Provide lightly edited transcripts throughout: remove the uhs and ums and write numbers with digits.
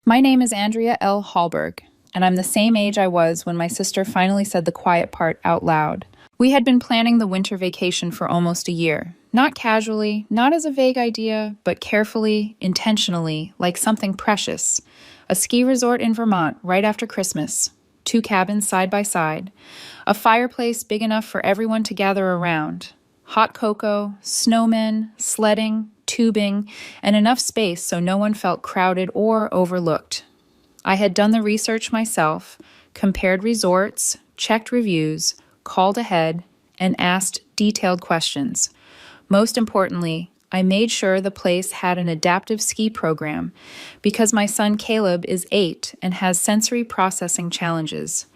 My name is Andrea L. Hallberg, and I'm the same age I was when my sister finally said the quiet part out loud. We had been planning the winter vacation for almost a year. Not casually, not as a vague idea, but carefully, intentionally, like something precious. A ski resort in Vermont right after Christmas. 2 cabins side by side. A fireplace big enough for everyone to gather around. Hot cocoa, snowmen, sledding, tubing, and enough space so no one felt crowded or overlooked. I had done the research myself, compared resorts, checked reviews, called ahead, and asked detailed questions. Most importantly, I made sure the place had an adaptive ski program because my son Caleb is 8 and has sensory processing challenges.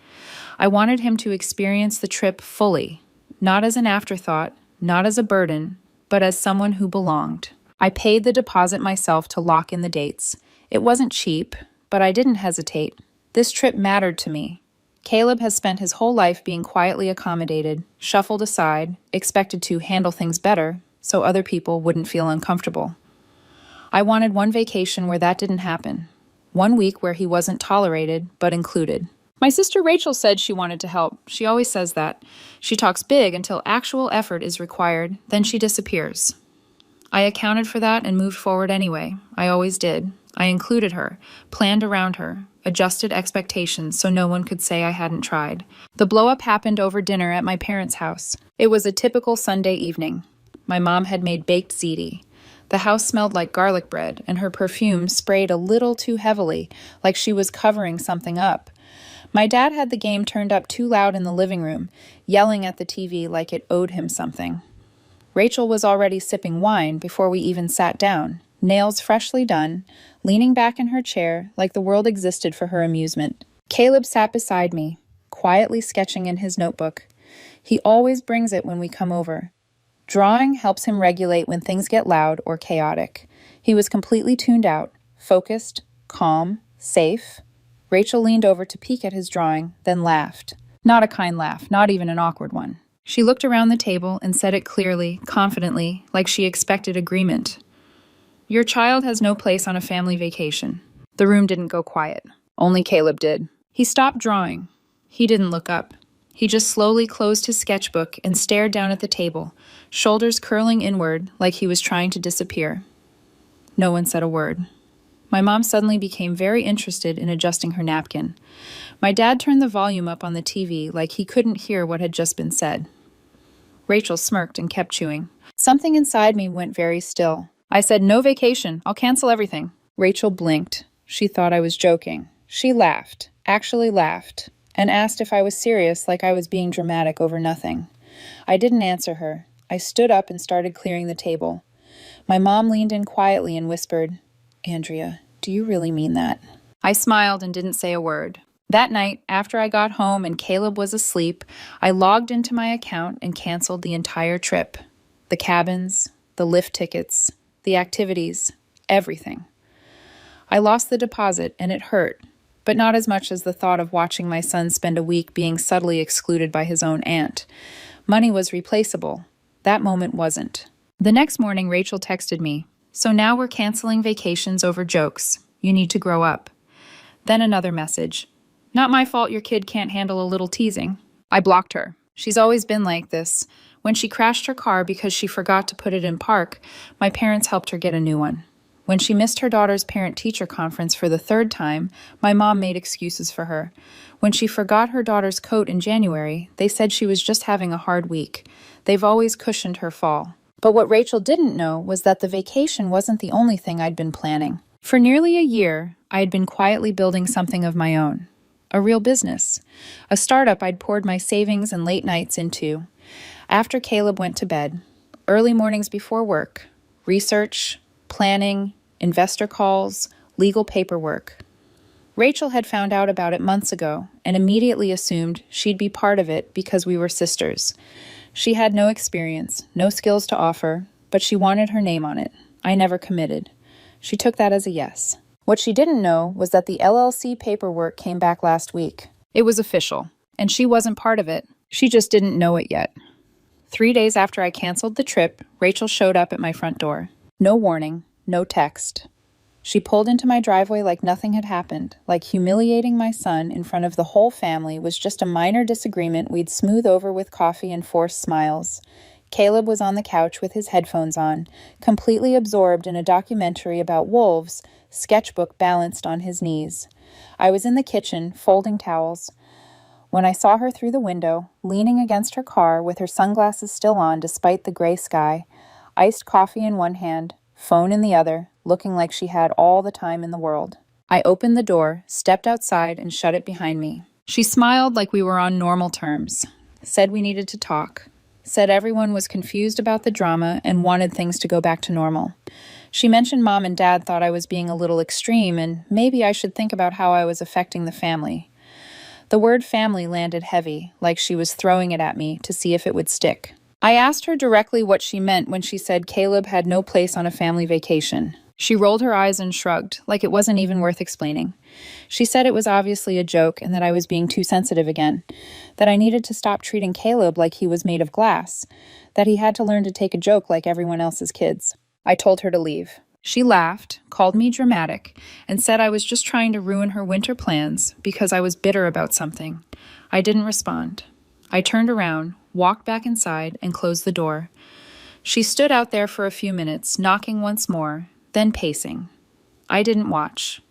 I wanted him to experience the trip fully, not as an afterthought, not as a burden, but as someone who belonged. I paid the deposit myself to lock in the dates. It wasn't cheap, but I didn't hesitate. This trip mattered to me. Caleb has spent his whole life being quietly accommodated, shuffled aside, expected to handle things better, so other people wouldn't feel uncomfortable. I wanted one vacation where that didn't happen. 1 week where he wasn't tolerated, but included. My sister Rachel said she wanted to help. She always says that. She talks big until actual effort is required, then she disappears. I accounted for that and moved forward anyway. I always did. I included her, planned around her, adjusted expectations so no one could say I hadn't tried. The blow-up happened over dinner at my parents' house. It was a typical Sunday evening. My mom had made baked ziti. The house smelled like garlic bread, and her perfume sprayed a little too heavily, like she was covering something up. My dad had the game turned up too loud in the living room, yelling at the TV like it owed him something. Rachel was already sipping wine before we even sat down, nails freshly done, leaning back in her chair like the world existed for her amusement. Caleb sat beside me, quietly sketching in his notebook. He always brings it when we come over. Drawing helps him regulate when things get loud or chaotic. He was completely tuned out, focused, calm, safe. Rachel leaned over to peek at his drawing, then laughed. Not a kind laugh, not even an awkward one. She looked around the table and said it clearly, confidently, like she expected agreement. Your child has no place on a family vacation. The room didn't go quiet. Only Caleb did. He stopped drawing. He didn't look up. He just slowly closed his sketchbook and stared down at the table, shoulders curling inward like he was trying to disappear. No one said a word. My mom suddenly became very interested in adjusting her napkin. My dad turned the volume up on the TV like he couldn't hear what had just been said. Rachel smirked and kept chewing. Something inside me went very still. I said, "No vacation. I'll cancel everything." Rachel blinked. She thought I was joking. She laughed, actually laughed, and asked if I was serious like I was being dramatic over nothing. I didn't answer her. I stood up and started clearing the table. My mom leaned in quietly and whispered, "Andrea, do you really mean that?" I smiled and didn't say a word. That night, after I got home and Caleb was asleep, I logged into my account and canceled the entire trip. The cabins, the lift tickets, the activities, everything. I lost the deposit and it hurt, but not as much as the thought of watching my son spend a week being subtly excluded by his own aunt. Money was replaceable. That moment wasn't. The next morning, Rachel texted me, "So now we're canceling vacations over jokes. You need to grow up." Then another message. "Not my fault your kid can't handle a little teasing." I blocked her. She's always been like this. When she crashed her car because she forgot to put it in park, my parents helped her get a new one. When she missed her daughter's parent-teacher conference for the 3rd time, my mom made excuses for her. When she forgot her daughter's coat in January, they said she was just having a hard week. They've always cushioned her fall. But what Rachel didn't know was that the vacation wasn't the only thing I'd been planning. For nearly a year, I had been quietly building something of my own. A real business. A startup I'd poured my savings and late nights into. After Caleb went to bed, early mornings before work, research, planning, investor calls, legal paperwork. Rachel had found out about it months ago and immediately assumed she'd be part of it because we were sisters. She had no experience, no skills to offer, but she wanted her name on it. I never committed. She took that as a yes. What she didn't know was that the LLC paperwork came back last week. It was official, and she wasn't part of it. She just didn't know it yet. 3 days after I canceled the trip, Rachel showed up at my front door. No warning, no text. She pulled into my driveway like nothing had happened, like humiliating my son in front of the whole family was just a minor disagreement we'd smooth over with coffee and forced smiles. Caleb was on the couch with his headphones on, completely absorbed in a documentary about wolves, sketchbook balanced on his knees. I was in the kitchen, folding towels, when I saw her through the window, leaning against her car with her sunglasses still on despite the gray sky, iced coffee in one hand, phone in the other, looking like she had all the time in the world. I opened the door, stepped outside, and shut it behind me. She smiled like we were on normal terms, said we needed to talk, said everyone was confused about the drama and wanted things to go back to normal. She mentioned Mom and Dad thought I was being a little extreme and maybe I should think about how I was affecting the family. The word family landed heavy, like she was throwing it at me to see if it would stick. I asked her directly what she meant when she said Caleb had no place on a family vacation. She rolled her eyes and shrugged, like it wasn't even worth explaining. She said it was obviously a joke and that I was being too sensitive again, that I needed to stop treating Caleb like he was made of glass, that he had to learn to take a joke like everyone else's kids. I told her to leave. She laughed, called me dramatic, and said I was just trying to ruin her winter plans because I was bitter about something. I didn't respond. I turned around, walked back inside, and closed the door. She stood out there for a few minutes, knocking once more, then pacing. I didn't watch.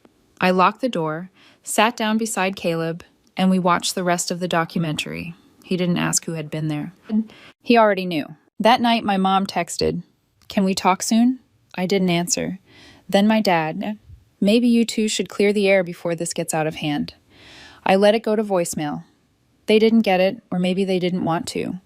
I locked the door, sat down beside Caleb, and we watched the rest of the documentary. He didn't ask who had been there. He already knew. That night, my mom texted, "Can we talk soon?" I didn't answer. Then my dad, "Maybe you two should clear the air before this gets out of hand." I let it go to voicemail. They didn't get it, or maybe they didn't want to.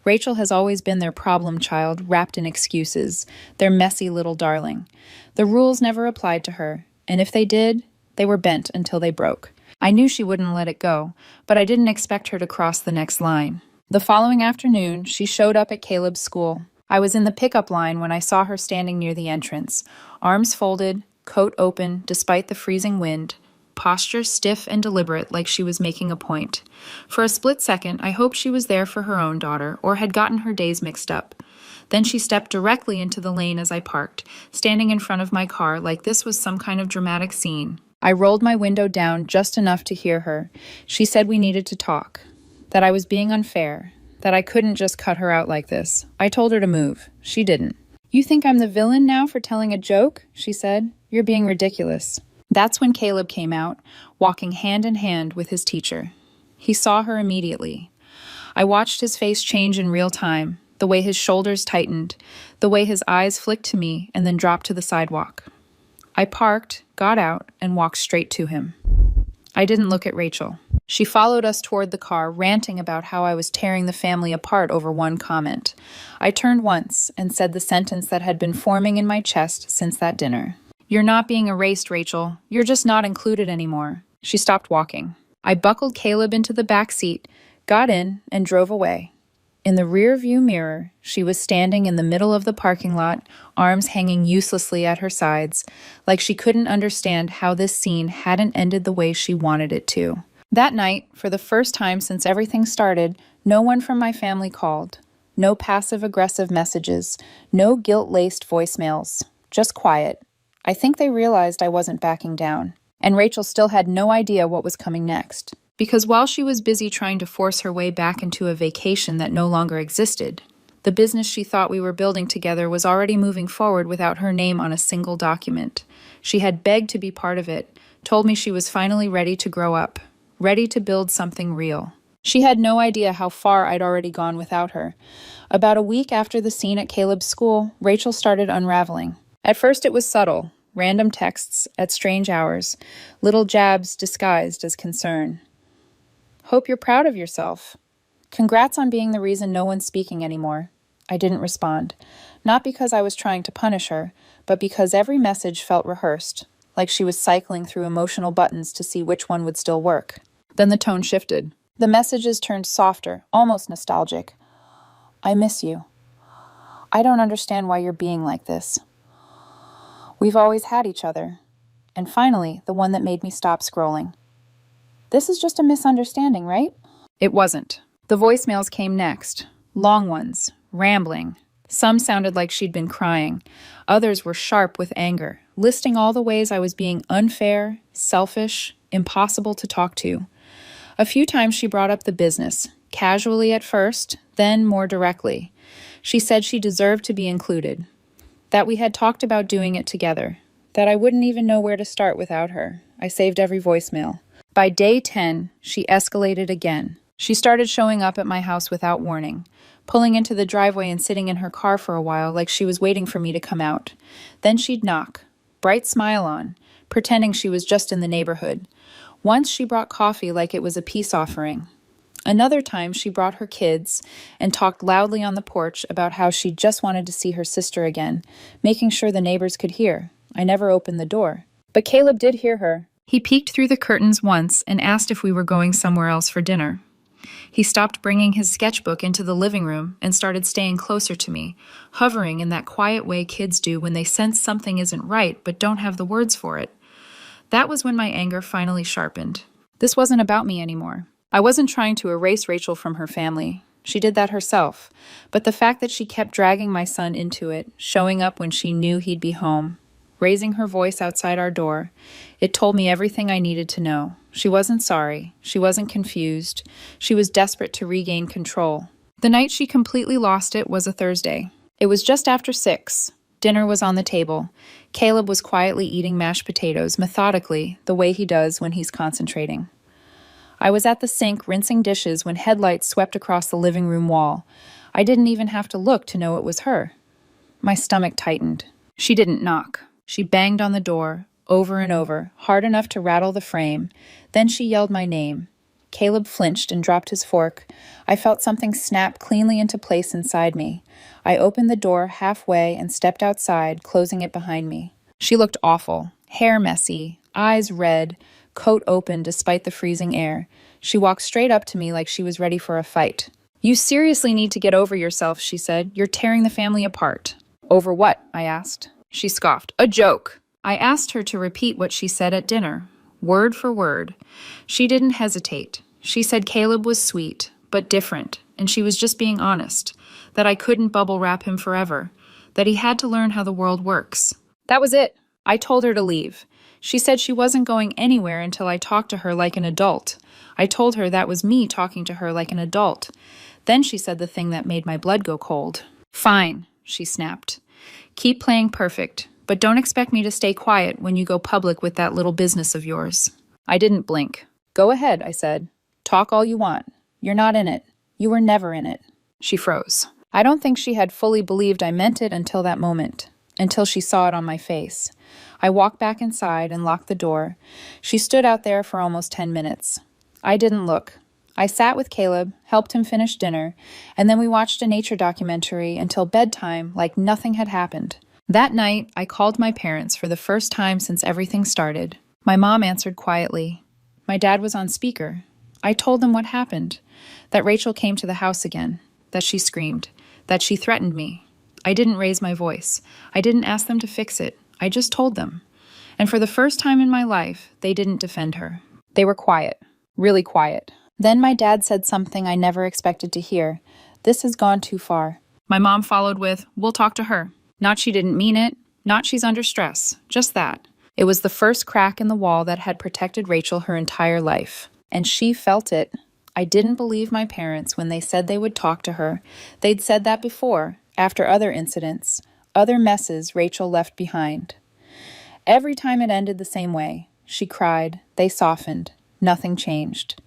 Rachel has always been their problem child, wrapped in excuses, their messy little darling. The rules never applied to her, and if they did, they were bent until they broke. I knew she wouldn't let it go, but I didn't expect her to cross the next line. The following afternoon, she showed up at Caleb's school. I was in the pickup line when I saw her standing near the entrance, arms folded, coat open despite the freezing wind, posture stiff and deliberate like she was making a point. For a split second, I hoped she was there for her own daughter or had gotten her days mixed up. Then she stepped directly into the lane as I parked, standing in front of my car like this was some kind of dramatic scene. I rolled my window down just enough to hear her. She said we needed to talk, that I was being unfair, that I couldn't just cut her out like this. I told her to move. She didn't. "You think I'm the villain now for telling a joke?" she said. "You're being ridiculous." That's when Caleb came out, walking hand in hand with his teacher. He saw her immediately. I watched his face change in real time, the way his shoulders tightened, the way his eyes flicked to me and then dropped to the sidewalk. I parked, got out, and walked straight to him. I didn't look at Rachel. She followed us toward the car, ranting about how I was tearing the family apart over one comment. I turned once and said the sentence that had been forming in my chest since that dinner. "You're not being erased, Rachel. You're just not included anymore." She stopped walking. I buckled Caleb into the back seat, got in, and drove away. In the rear-view mirror, she was standing in the middle of the parking lot, arms hanging uselessly at her sides, like she couldn't understand how this scene hadn't ended the way she wanted it to. That night, for the first time since everything started, no one from my family called. No passive-aggressive messages, no guilt-laced voicemails, just quiet. I think they realized I wasn't backing down, and Rachel still had no idea what was coming next. Because while she was busy trying to force her way back into a vacation that no longer existed, the business she thought we were building together was already moving forward without her name on a single document. She had begged to be part of it, told me she was finally ready to grow up, ready to build something real. She had no idea how far I'd already gone without her. About a week after the scene at Caleb's school, Rachel started unraveling. At first it was subtle, random texts at strange hours, little jabs disguised as concern. "Hope you're proud of yourself. Congrats on being the reason no one's speaking anymore." I didn't respond, not because I was trying to punish her, but because every message felt rehearsed, like she was cycling through emotional buttons to see which one would still work. Then the tone shifted. The messages turned softer, almost nostalgic. "I miss you. I don't understand why you're being like this. We've always had each other." And finally, the one that made me stop scrolling. "This is just a misunderstanding, right?" It wasn't. The voicemails came next. Long ones, rambling. Some sounded like she'd been crying. Others were sharp with anger, listing all the ways I was being unfair, selfish, impossible to talk to. A few times she brought up the business, casually at first, then more directly. She said she deserved to be included, that we had talked about doing it together, that I wouldn't even know where to start without her. I saved every voicemail. By day 10, she escalated again. She started showing up at my house without warning, pulling into the driveway and sitting in her car for a while like she was waiting for me to come out. Then she'd knock, bright smile on, pretending she was just in the neighborhood. Once she brought coffee like it was a peace offering. Another time she brought her kids and talked loudly on the porch about how she just wanted to see her sister again, making sure the neighbors could hear. I never opened the door. But Caleb did hear her. He peeked through the curtains once and asked if we were going somewhere else for dinner. He stopped bringing his sketchbook into the living room and started staying closer to me, hovering in that quiet way kids do when they sense something isn't right but don't have the words for it. That was when my anger finally sharpened. This wasn't about me anymore. I wasn't trying to erase Rachel from her family. She did that herself. But the fact that she kept dragging my son into it, showing up when she knew he'd be home, raising her voice outside our door, it told me everything I needed to know. She wasn't sorry. She wasn't confused. She was desperate to regain control. The night she completely lost it was a Thursday. It was just after 6. Dinner was on the table. Caleb was quietly eating mashed potatoes, methodically, the way he does when he's concentrating. I was at the sink rinsing dishes when headlights swept across the living room wall. I didn't even have to look to know it was her. My stomach tightened. She didn't knock. She banged on the door, over and over, hard enough to rattle the frame. Then she yelled my name. Caleb flinched and dropped his fork. I felt something snap cleanly into place inside me. I opened the door halfway and stepped outside, closing it behind me. She looked awful, hair messy, eyes red, coat open despite the freezing air. She walked straight up to me like she was ready for a fight. "You seriously need to get over yourself," she said. "You're tearing the family apart." "Over what?" I asked. She scoffed. "A joke." I asked her to repeat what she said at dinner, word for word. She didn't hesitate. She said Caleb was sweet, but different, and she was just being honest, that I couldn't bubble wrap him forever, that he had to learn how the world works. That was it. I told her to leave. She said she wasn't going anywhere until I talked to her like an adult. I told her that was me talking to her like an adult. Then she said the thing that made my blood go cold. "Fine," she snapped. "Keep playing perfect, but don't expect me to stay quiet when you go public with that little business of yours." I didn't blink. "Go ahead," I said. "Talk all you want. You're not in it. You were never in it." She froze. I don't think she had fully believed I meant it until that moment, until she saw it on my face. I walked back inside and locked the door. She stood out there for almost 10 minutes. I didn't look. I sat with Caleb, helped him finish dinner, and then we watched a nature documentary until bedtime like nothing had happened. That night, I called my parents for the first time since everything started. My mom answered quietly. My dad was on speaker. I told them what happened, that Rachel came to the house again, that she screamed, that she threatened me. I didn't raise my voice. I didn't ask them to fix it. I just told them. And for the first time in my life, they didn't defend her. They were quiet, really quiet. Then my dad said something I never expected to hear. "This has gone too far." My mom followed with, "We'll talk to her." Not she didn't mean it, not she's under stress, just that. It was the first crack in the wall that had protected Rachel her entire life. And she felt it. I didn't believe my parents when they said they would talk to her. They'd said that before, after other incidents, other messes Rachel left behind. Every time it ended the same way. She cried, they softened, nothing changed.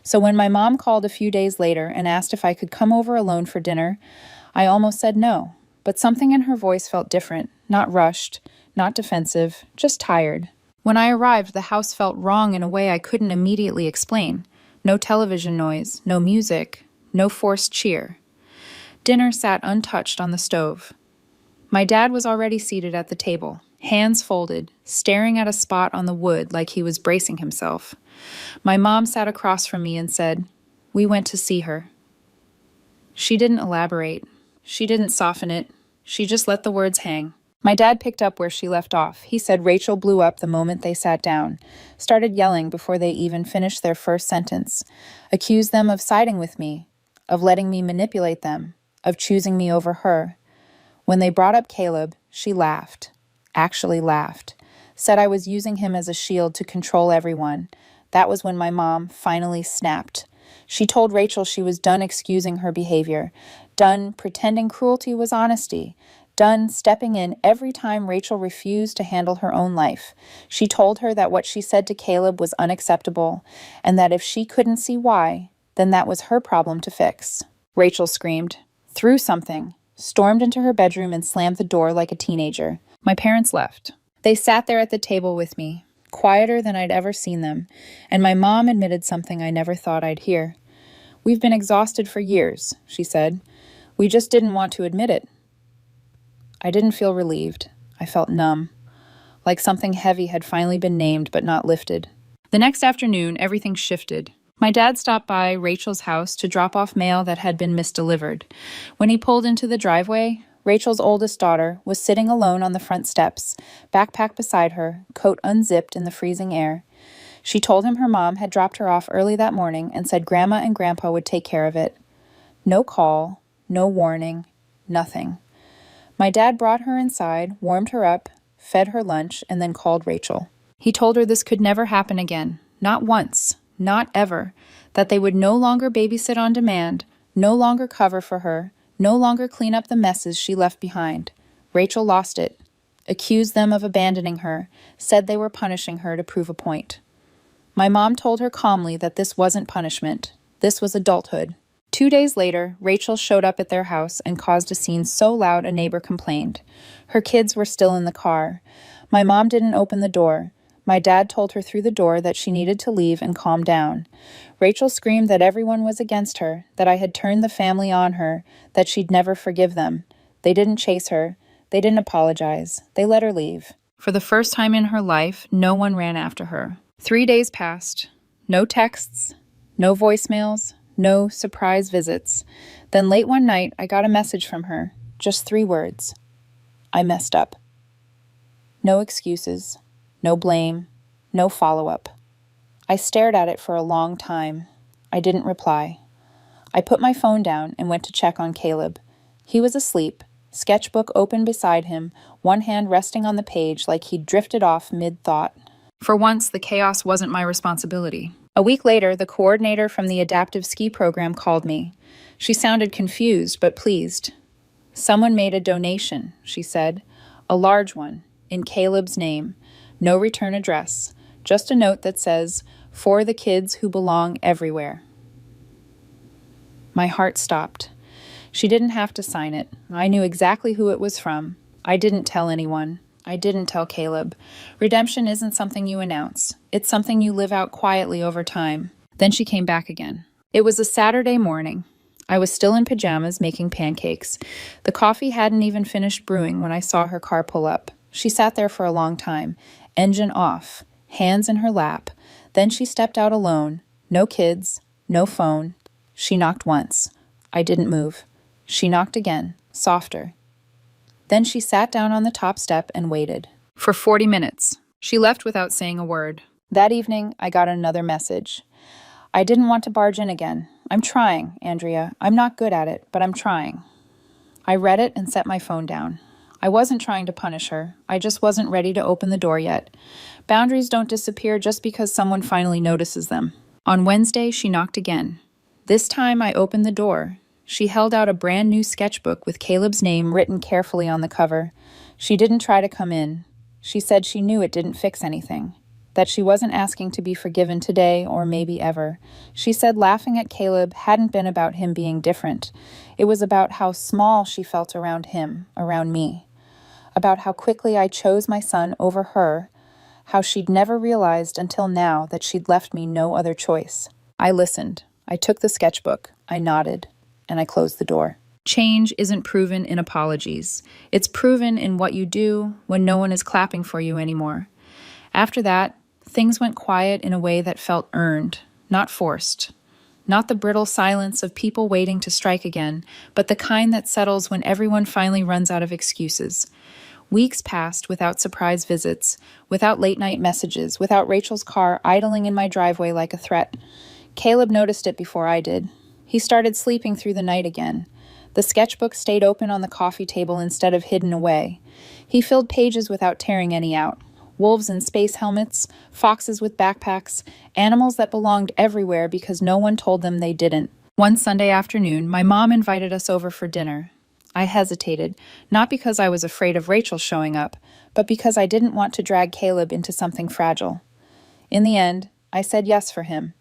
So when my mom called a few days later and asked if I could come over alone for dinner, I almost said no. But something in her voice felt different, not rushed, not defensive, just tired. When I arrived, the house felt wrong in a way I couldn't immediately explain. No television noise, no music, no forced cheer. Dinner sat untouched on the stove. My dad was already seated at the table, hands folded, staring at a spot on the wood like he was bracing himself. My mom sat across from me and said, "We went to see her." She didn't elaborate. She didn't soften it. She just let the words hang. My dad picked up where she left off. He said Rachel blew up the moment they sat down, started yelling before they even finished their first sentence, accused them of siding with me, of letting me manipulate them, of choosing me over her. When they brought up Caleb, she laughed. actually laughed, said I was using him as a shield to control everyone. That was when my mom finally snapped. She told Rachel she was done excusing her behavior, done pretending cruelty was honesty, done stepping in every time Rachel refused to handle her own life. She told her that what she said to Caleb was unacceptable, and that if she couldn't see why, then that was her problem to fix. Rachel screamed, threw something, stormed into her bedroom and slammed the door like a teenager. My parents left. They sat there at the table with me, quieter than I'd ever seen them, and my mom admitted something I never thought I'd hear. "We've been exhausted for years," she said. "We just didn't want to admit it." I didn't feel relieved. I felt numb, like something heavy had finally been named but not lifted. The next afternoon, everything shifted. My dad stopped by Rachel's house to drop off mail that had been misdelivered. When he pulled into the driveway, Rachel's oldest daughter was sitting alone on the front steps, backpack beside her, coat unzipped in the freezing air. She told him her mom had dropped her off early that morning and said Grandma and Grandpa would take care of it. No call, no warning, nothing. My dad brought her inside, warmed her up, fed her lunch, and then called Rachel. He told her this could never happen again, not once, not ever, that they would no longer babysit on demand, no longer cover for her, no longer clean up the messes she left behind. Rachel lost it, accused them of abandoning her, said they were punishing her to prove a point. My mom told her calmly that this wasn't punishment. This was adulthood. 2 days later, Rachel showed up at their house and caused a scene so loud a neighbor complained. Her kids were still in the car. My mom didn't open the door. My dad told her through the door that she needed to leave and calm down. Rachel screamed that everyone was against her, that I had turned the family on her, that she'd never forgive them. They didn't chase her. They didn't apologize. They let her leave. For the first time in her life, no one ran after her. 3 days passed. No texts, no voicemails, no surprise visits. Then late one night, I got a message from her. Just 3 words. I messed up. No excuses. No blame, no follow-up. I stared at it for a long time. I didn't reply. I put my phone down and went to check on Caleb. He was asleep, sketchbook open beside him, one hand resting on the page like he'd drifted off mid-thought. For once, the chaos wasn't my responsibility. A week later, the coordinator from the adaptive ski program called me. She sounded confused but pleased. "Someone made a donation," she said. "A large one, in Caleb's name. No return address, just a note that says, 'For the kids who belong everywhere.'" My heart stopped. She didn't have to sign it. I knew exactly who it was from. I didn't tell anyone. I didn't tell Caleb. Redemption isn't something you announce. It's something you live out quietly over time. Then she came back again. It was a Saturday morning. I was still in pajamas making pancakes. The coffee hadn't even finished brewing when I saw her car pull up. She sat there for a long time. Engine off, hands in her lap. Then she stepped out alone. No kids, no phone. She knocked once. I didn't move. She knocked again, softer. Then she sat down on the top step and waited. For 40 minutes. She left without saying a word. That evening, I got another message. I didn't want to barge in again. "I'm trying, Andrea. I'm not good at it, but I'm trying." I read it and set my phone down. I wasn't trying to punish her. I just wasn't ready to open the door yet. Boundaries don't disappear just because someone finally notices them. On Wednesday, she knocked again. This time, I opened the door. She held out a brand new sketchbook with Caleb's name written carefully on the cover. She didn't try to come in. She said she knew it didn't fix anything, that she wasn't asking to be forgiven today or maybe ever. She said laughing at Caleb hadn't been about him being different. It was about how small she felt around him, around me. About how quickly I chose my son over her, how she'd never realized until now that she'd left me no other choice. I listened. I took the sketchbook. I nodded. And I closed the door. Change isn't proven in apologies. It's proven in what you do when no one is clapping for you anymore. After that, things went quiet in a way that felt earned, not forced. Not the brittle silence of people waiting to strike again, but the kind that settles when everyone finally runs out of excuses. Weeks passed without surprise visits, without late-night messages, without Rachel's car idling in my driveway like a threat. Caleb noticed it before I did. He started sleeping through the night again. The sketchbook stayed open on the coffee table instead of hidden away. He filled pages without tearing any out. Wolves in space helmets, foxes with backpacks, animals that belonged everywhere because no one told them they didn't. One Sunday afternoon, my mom invited us over for dinner. I hesitated, not because I was afraid of Rachel showing up, but because I didn't want to drag Caleb into something fragile. In the end, I said yes for him.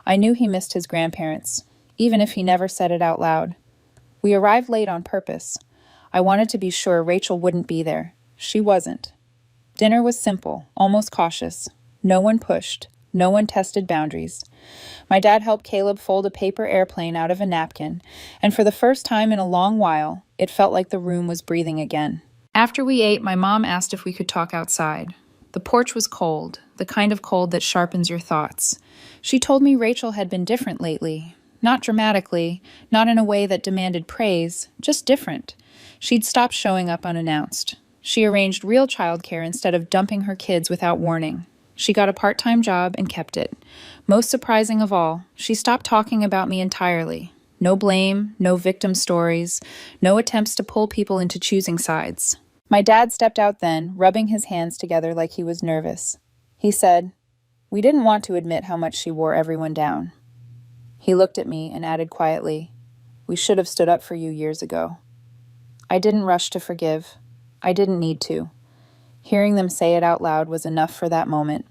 I knew he missed his grandparents, even if he never said it out loud. We arrived late on purpose. I wanted to be sure Rachel wouldn't be there. She wasn't. Dinner was simple, almost cautious. No one pushed. No one tested boundaries. My dad helped Caleb fold a paper airplane out of a napkin, and for the first time in a long while, it felt like the room was breathing again. After we ate, my mom asked if we could talk outside. The porch was cold, the kind of cold that sharpens your thoughts. She told me Rachel had been different lately. Not dramatically, not in a way that demanded praise, just different. She'd stopped showing up unannounced. She arranged real childcare instead of dumping her kids without warning. She got a part-time job and kept it. Most surprising of all, she stopped talking about me entirely. No blame, no victim stories, no attempts to pull people into choosing sides. My dad stepped out then, rubbing his hands together like he was nervous. He said, "We didn't want to admit how much she wore everyone down." He looked at me and added quietly, "We should have stood up for you years ago." I didn't rush to forgive. I didn't need to. Hearing them say it out loud was enough for that moment.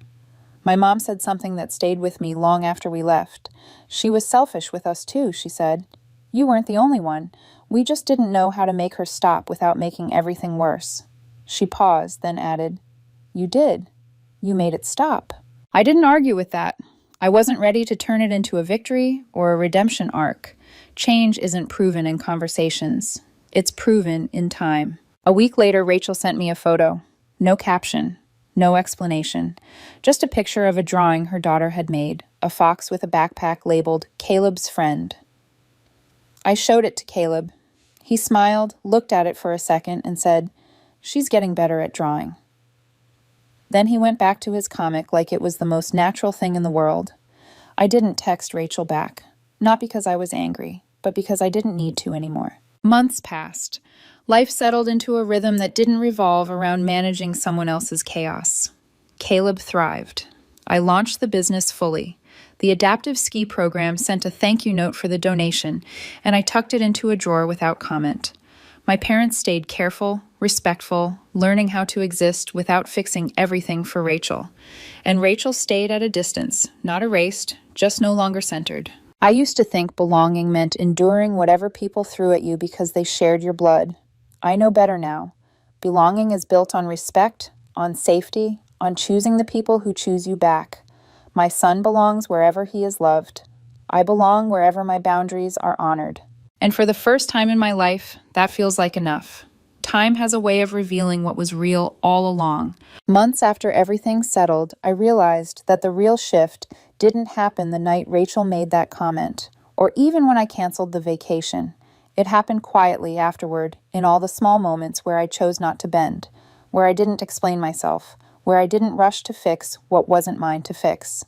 My mom said something that stayed with me long after we left. "She was selfish with us too," she said. "You weren't the only one. We just didn't know how to make her stop without making everything worse." She paused, then added, "You did. You made it stop." I didn't argue with that. I wasn't ready to turn it into a victory or a redemption arc. Change isn't proven in conversations. It's proven in time. A week later, Rachel sent me a photo. No caption, no explanation. Just a picture of a drawing her daughter had made, a fox with a backpack labeled Caleb's Friend. I showed it to Caleb. He smiled, looked at it for a second, and said, "She's getting better at drawing." Then he went back to his comic like it was the most natural thing in the world. I didn't text Rachel back, not because I was angry, but because I didn't need to anymore. Months passed. Life settled into a rhythm that didn't revolve around managing someone else's chaos. Caleb thrived. I launched the business fully. The adaptive ski program sent a thank you note for the donation, and I tucked it into a drawer without comment. My parents stayed careful, respectful, learning how to exist without fixing everything for Rachel. And Rachel stayed at a distance, not erased, just no longer centered. I used to think belonging meant enduring whatever people threw at you because they shared your blood. I know better now. Belonging is built on respect, on safety, on choosing the people who choose you back. My son belongs wherever he is loved. I belong wherever my boundaries are honored. And for the first time in my life, that feels like enough. Time has a way of revealing what was real all along. Months after everything settled, I realized that the real shift didn't happen the night Rachel made that comment, or even when I canceled the vacation. It happened quietly afterward, in all the small moments where I chose not to bend, where I didn't explain myself, where I didn't rush to fix what wasn't mine to fix.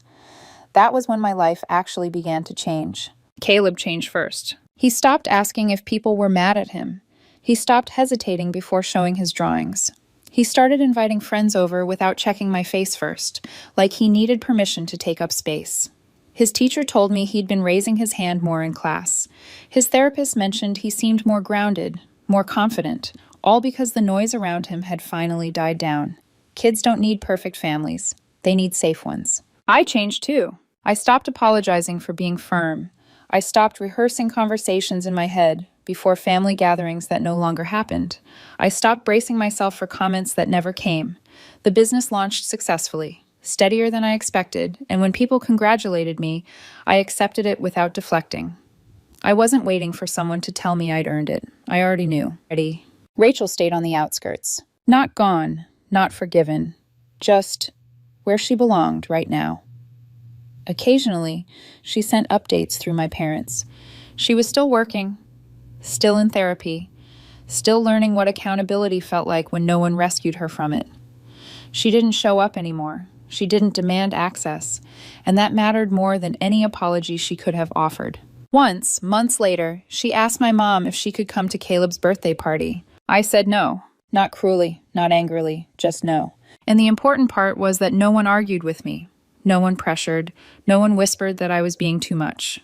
That was when my life actually began to change. Caleb changed first. He stopped asking if people were mad at him. He stopped hesitating before showing his drawings. He started inviting friends over without checking my face first, like he needed permission to take up space. His teacher told me he'd been raising his hand more in class. His therapist mentioned he seemed more grounded, more confident, all because the noise around him had finally died down. Kids don't need perfect families. They need safe ones. I changed too. I stopped apologizing for being firm. I stopped rehearsing conversations in my head before family gatherings that no longer happened. I stopped bracing myself for comments that never came. The business launched successfully, steadier than I expected, and when people congratulated me, I accepted it without deflecting. I wasn't waiting for someone to tell me I'd earned it. I already knew. Ready. Rachel stayed on the outskirts. Not gone, not forgiven, just where she belonged right now. Occasionally, she sent updates through my parents. She was still working, still in therapy, still learning what accountability felt like when no one rescued her from it. She didn't show up anymore. She didn't demand access, and that mattered more than any apology she could have offered. Once, months later, she asked my mom if she could come to Caleb's birthday party. I said no. Not cruelly, not angrily, just no. And the important part was that no one argued with me. No one pressured. No one whispered that I was being too much.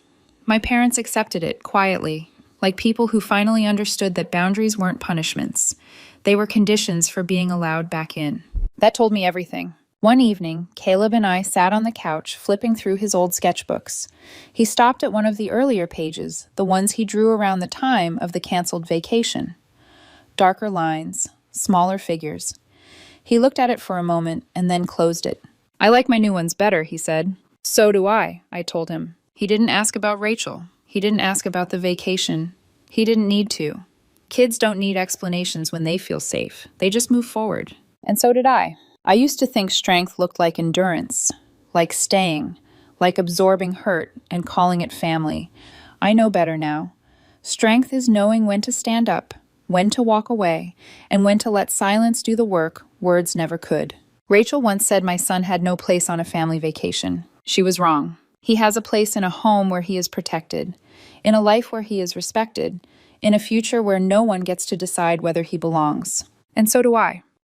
My parents accepted it, quietly, like people who finally understood that boundaries weren't punishments. They were conditions for being allowed back in. That told me everything. One evening, Caleb and I sat on the couch flipping through his old sketchbooks. He stopped at one of the earlier pages, the ones he drew around the time of the canceled vacation. Darker lines, smaller figures. He looked at it for a moment and then closed it. I like my new ones better, he said. So do I told him. He didn't ask about Rachel. He didn't ask about the vacation. He didn't need to. Kids don't need explanations when they feel safe. They just move forward. And so did I. I used to think strength looked like endurance, like staying, like absorbing hurt and calling it family. I know better now. Strength is knowing when to stand up, when to walk away, and when to let silence do the work words never could. Rachel once said my son had no place on a family vacation. She was wrong. He has a place in a home where he is protected, in a life where he is respected, in a future where no one gets to decide whether he belongs. And so do I.